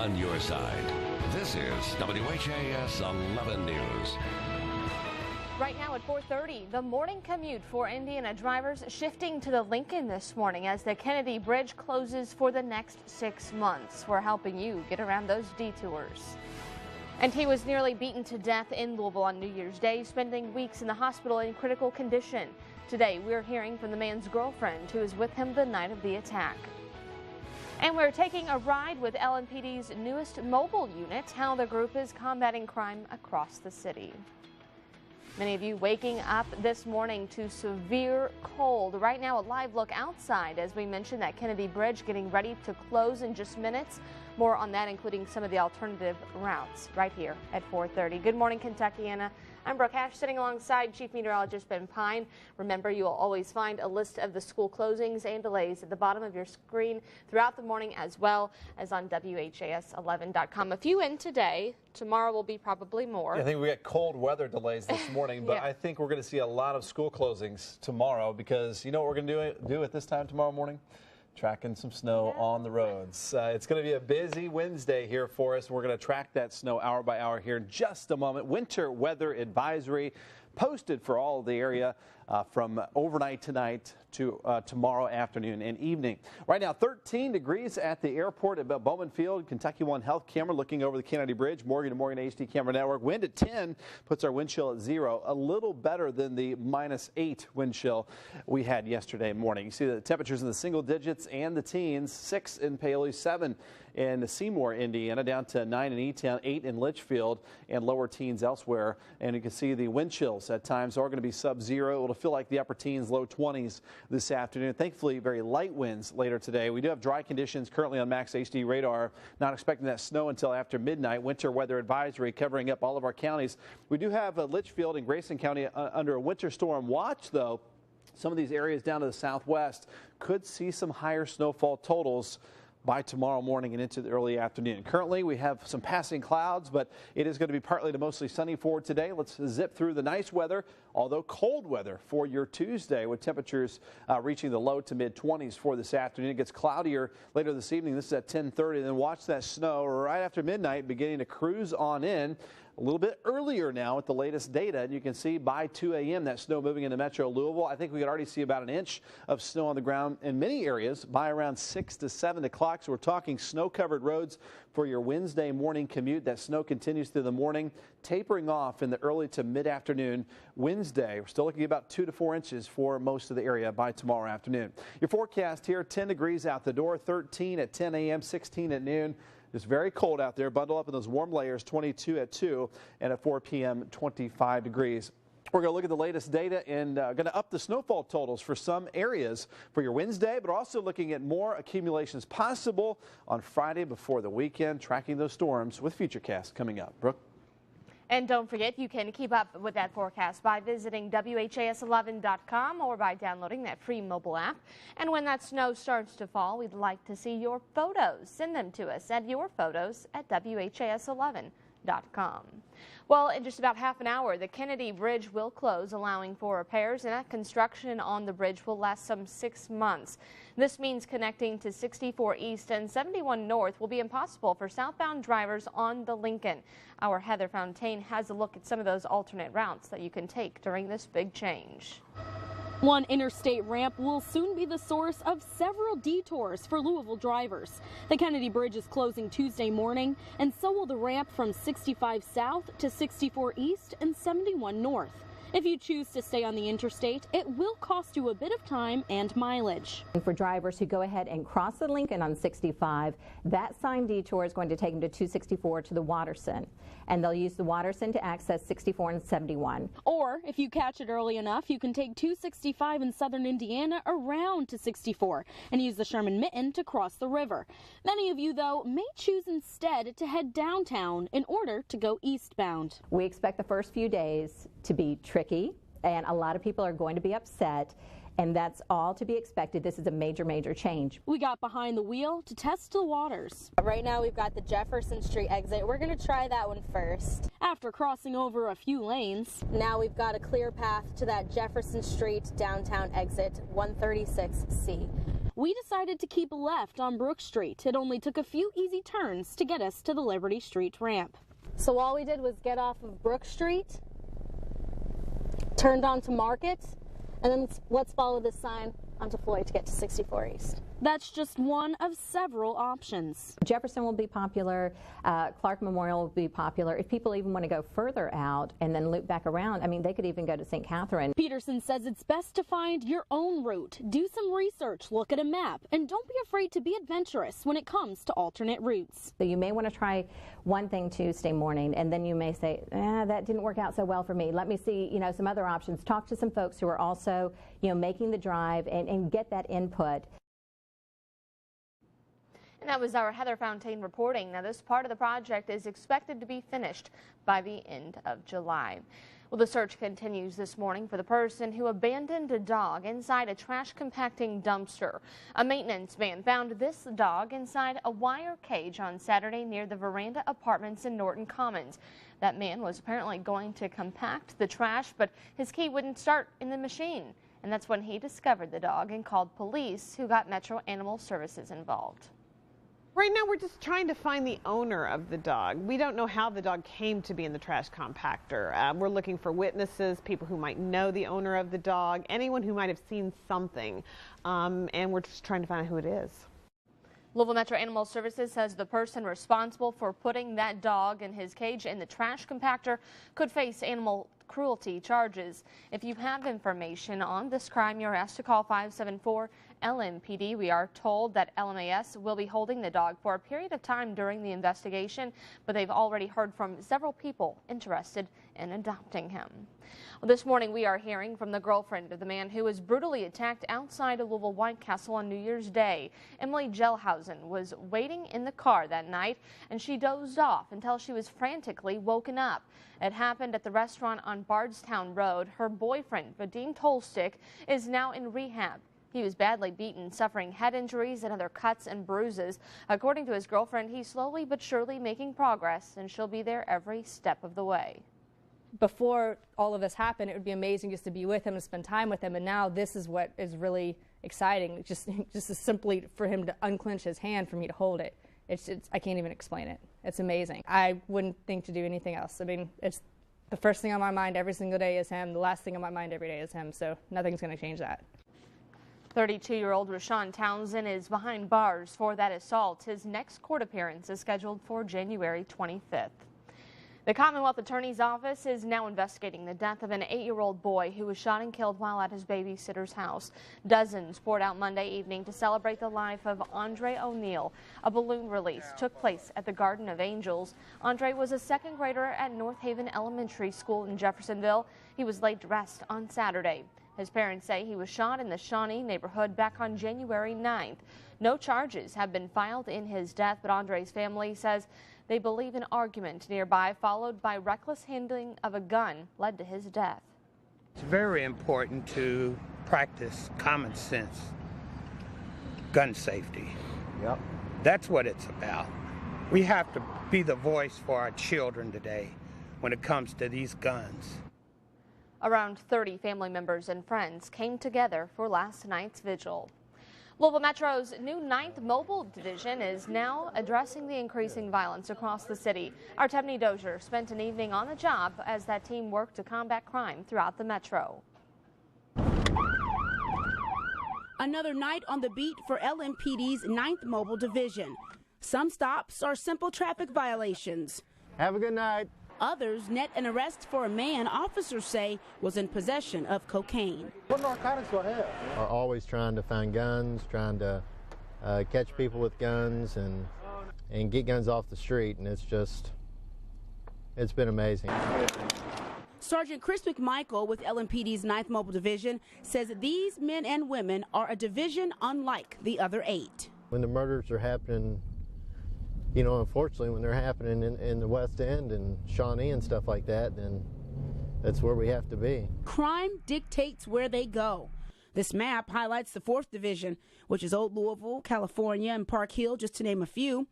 on your side. This is WHAS 11 News. Right now at 4:30, the morning commute for Indiana drivers shifting to the Lincoln this morning as the Kennedy Bridge closes for the next 6 months. We're helping you get around those detours. And he was nearly beaten to death in Louisville on New Year's Day, spending weeks in the hospital in critical condition. Today, we're hearing from the man's girlfriend who was with him the night of the attack. And we're taking a ride with LMPD's newest mobile unit, how the group is combating crime across the city. Many of you waking up this morning to severe cold. Right now, a live look outside as we mentioned that Kennedy Bridge getting ready to close in just minutes. More on that, including some of the alternative routes right here at 4:30. Good morning, Kentuckiana. I'm Brooke Hash, sitting alongside Chief Meteorologist Ben Pine. Remember, you will always find a list of the school closings and delays at the bottom of your screen throughout the morning, as well as on WHAS11.com. A few in today. Tomorrow will be probably more. Yeah, I think we got cold weather delays this morning, but yeah. I think we're going to see a lot of school closings tomorrow because you know what we're going to do at this time tomorrow morning? Tracking some snow on the roads. It's going to be a busy Wednesday here for us. We're going to track that snow hour by hour here in just a moment. Winter weather advisory posted for all of the area from overnight tonight to tomorrow afternoon and evening. Right now, 13 degrees at the airport at Bowman Field. Kentucky One Health camera looking over the Kennedy Bridge. Morgan to Morgan HD camera network. Wind at 10 puts our wind chill at 0. A little better than the -8 wind chill we had yesterday morning. You see the temperatures in the single digits and the teens. 6 in Paoli, 7 in Seymour, Indiana, down to 9 in E-Town, 8 in Litchfield, and lower teens elsewhere. And you can see the wind chills at times are going to be sub-zero. It'll feel like the upper teens, low 20s this afternoon. Thankfully, very light winds later today. We do have dry conditions currently on Max HD radar. Not expecting that snow until after midnight. Winter weather advisory covering up all of our counties. We do have Litchfield and Grayson County under a winter storm watch, though. Some of these areas down to the southwest could see some higher snowfall totals by tomorrow morning and into the early afternoon. Currently, we have some passing clouds, but it is going to be partly to mostly sunny for today. Let's zip through the nice weather, although cold weather for your Tuesday with temperatures reaching the low to mid-20s for this afternoon. It gets cloudier later this evening. This is at 10:30. Then watch that snow right after midnight beginning to cruise on in. A little bit earlier now at the latest data, and you can see by 2 a.m. that snow moving into Metro Louisville. I think we could already see about an inch of snow on the ground in many areas by around 6 to 7 o'clock. So we're talking snow-covered roads for your Wednesday morning commute. That snow continues through the morning, tapering off in the early to mid-afternoon Wednesday. We're still looking at about 2 to 4 inches for most of the area by tomorrow afternoon. Your forecast here, 10 degrees out the door, 13 at 10 a.m., 16 at noon. It's very cold out there. Bundle up in those warm layers, 22 at 2, and at 4 p.m., 25 degrees. We're going to look at the latest data and going to up the snowfall totals for some areas for your Wednesday, but also looking at more accumulations possible on Friday before the weekend, tracking those storms with Futurecast coming up. Brooke? And don't forget, you can keep up with that forecast by visiting WHAS11.com or by downloading that free mobile app. And when that snow starts to fall, we'd like to see your photos. Send them to us at yourphotos@WHAS11.com. Well, in just about half an hour, the Kennedy Bridge will close, allowing for repairs, and that construction on the bridge will last some 6 months. This means connecting to 64 East and 71 North will be impossible for southbound drivers on the Lincoln. Our Heather Fontaine has a look at some of those alternate routes that you can take during this big change. One interstate ramp will soon be the source of several detours for Louisville drivers. The Kennedy Bridge is closing Tuesday morning, and so will the ramp from 65 South to 64 East and 71 North. If you choose to stay on the interstate, it will cost you a bit of time and mileage. For drivers who go ahead and cross the Lincoln on 65, that sign detour is going to take them to 264 to the Watterson, and they'll use the Watterson to access 64 and 71. Or if you catch it early enough, you can take 265 in southern Indiana around to 64 and use the Sherman Mitten to cross the river. Many of you, though, may choose instead to head downtown in order to go eastbound. We expect the first few days to be tricky, and a lot of people are going to be upset, and that's all to be expected. This is a major change. We got behind the wheel to test the waters. Right now we've got the Jefferson Street exit. We're going to try that one first. After crossing over a few lanes, now we've got a clear path to that Jefferson Street downtown exit 136C. We decided to keep left on Brook Street. It only took a few easy turns to get us to the Liberty Street ramp. So all we did was get off of Brook Street, turned onto Market, and then let's follow this sign onto Floyd to get to 64 East. That's just one of several options. Jefferson will be popular, Clark Memorial will be popular. If people even want to go further out and then loop back around, I mean, they could even go to St. Catherine. Peterson says it's best to find your own route. Do some research, look at a map, and don't be afraid to be adventurous when it comes to alternate routes. So you may want to try one thing Tuesday morning, and then you may say, that didn't work out so well for me. Let me see, some other options. Talk to some folks who are also, making the drive and get that input. And that was our Heather Fontaine reporting. Now, this part of the project is expected to be finished by the end of July. Well, the search continues this morning for the person who abandoned a dog inside a trash compacting dumpster. A maintenance man found this dog inside a wire cage on Saturday near the Veranda Apartments in Norton Commons. That man was apparently going to compact the trash, but his key wouldn't start in the machine. And that's when he discovered the dog and called police, who got Metro Animal Services involved. Right now, we're just trying to find the owner of the dog. We don't know how the dog came to be in the trash compactor. We're looking for witnesses, people who might know the owner of the dog, anyone who might have seen something, and we're just trying to find out who it is. Louisville Metro Animal Services says the person responsible for putting that dog in his cage in the trash compactor could face animal cruelty charges. If you have information on this crime, you're asked to call 574 LMPD. We are told that LMAS will be holding the dog for a period of time during the investigation, but they've already heard from several people interested in adopting him. Well, this morning we are hearing from the girlfriend of the man who was brutally attacked outside of Louisville White Castle on New Year's Day. Emily Gelhausen was waiting in the car that night, and she dozed off until she was frantically woken up. It happened at the restaurant on Bardstown Road. Her boyfriend, Vadim Tolstick, is now in rehab. He was badly beaten, suffering head injuries and other cuts and bruises. According to his girlfriend, he's slowly but surely making progress, and she'll be there every step of the way. Before all of this happened, it would be amazing just to be with him and spend time with him, and now this is what is really exciting. Just simply for him to unclench his hand for me to hold it. I can't even explain it. It's amazing. I wouldn't think to do anything else. I mean, it's the first thing on my mind every single day is him. The last thing on my mind every day is him, so nothing's going to change that. 32-year-old Rashawn Townsend is behind bars for that assault. His next court appearance is scheduled for January 25th. The Commonwealth Attorney's Office is now investigating the death of an 8-year-old boy who was shot and killed while at his babysitter's house. Dozens poured out Monday evening to celebrate the life of Andre O'Neill. A balloon release took place at the Garden of Angels. Andre was a second grader at North Haven Elementary School in Jeffersonville. He was laid to rest on Saturday. His parents say he was shot in the Shawnee neighborhood back on January 9th. No charges have been filed in his death, but Andre's family says they believe an argument nearby followed by reckless handling of a gun led to his death. It's very important to practice common sense, gun safety. Yep. That's what it's about. We have to be the voice for our children today when it comes to these guns. Around 30 family members and friends came together for last night's vigil. Louisville Metro's new 9th Mobile Division is now addressing the increasing violence across the city. Our Tebney Dozier spent an evening on the job as that team worked to combat crime throughout the Metro. Another night on the beat for LMPD's 9th Mobile Division. Some stops are simple traffic violations. Have a good night. Others net an arrest for a man officers say was in possession of cocaine. What narcotics do I have? Are always trying to find guns, trying to catch people with guns and get guns off the street, and it's been amazing. Sergeant Chris McMichael with LMPD's 9th Mobile Division says these men and women are a division unlike the other 8. When the murders are happening, unfortunately, when they're happening in the West End and Shawnee and stuff like that, then that's where we have to be. Crime dictates where they go. This map highlights the 4th Division, which is Old Louisville, California, and Park Hill, just to name a few.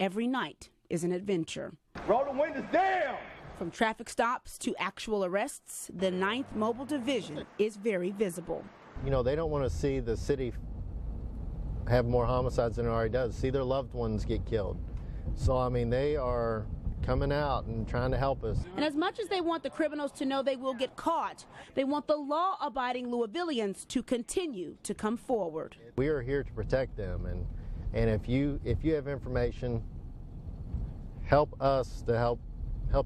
Every night is an adventure. Roll the windows down! From traffic stops to actual arrests, the 9th Mobile Division is very visible. They don't want to see the city have more homicides than it already does, see their loved ones get killed. So, I mean, they are coming out and trying to help us. And as much as they want the criminals to know they will get caught, they want the law-abiding Louisvillians to continue to come forward. We are here to protect them, and if you have information, help us to help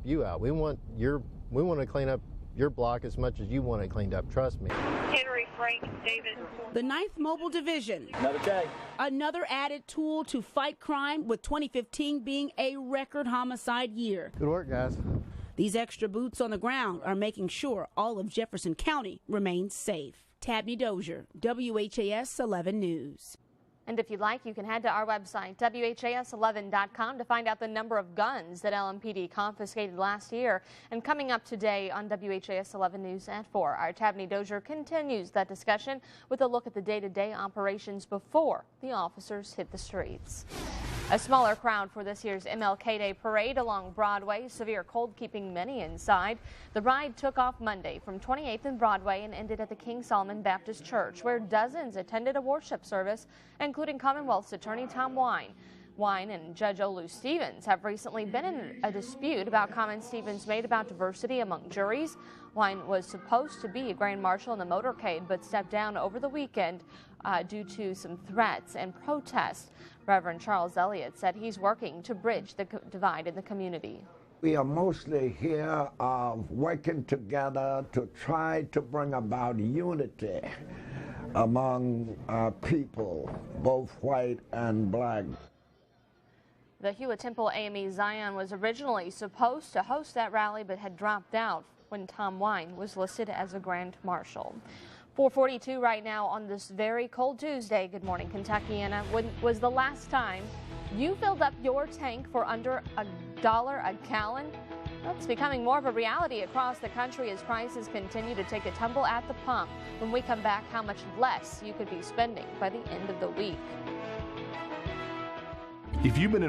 you out. We want to clean up your block as much as you want it cleaned up. Trust me. Henry, Frank, David. The 9th Mobile Division. Another day. Another added tool to fight crime, with 2015 being a record homicide year. Good work, guys. These extra boots on the ground are making sure all of Jefferson County remains safe. Tabney Dozier, WHAS 11 News. And if you'd like, you can head to our website, WHAS11.com, to find out the number of guns that LMPD confiscated last year. And coming up today on WHAS 11 News at 4, our Tabney Dozier continues that discussion with a look at the day-to-day operations before the officers hit the streets. A smaller crowd for this year's MLK Day parade along Broadway. Severe cold keeping many inside. The ride took off Monday from 28th and Broadway and ended at the King Solomon Baptist Church, where dozens attended a worship service, including Commonwealth's attorney Tom Wine. Wine and Judge Olu Stevens have recently been in a dispute about comments Stevens made about diversity among juries. Wine was supposed to be a grand marshal in the motorcade, but stepped down over the weekend due to some threats and protests. Reverend Charles Elliott said he's working to bridge the divide in the community. We are mostly here working together to try to bring about unity among people, both white and black. The Hewlett Temple AME Zion was originally supposed to host that rally, but had dropped out when Tom Wine was listed as a grand marshal. 4:42 right now on this very cold Tuesday. Good morning, Kentuckiana. When was the last time you filled up your tank for under $1 a gallon? That's becoming more of a reality across the country as prices continue to take a tumble at the pump. When we come back, how much less you could be spending by the end of the week. If you've been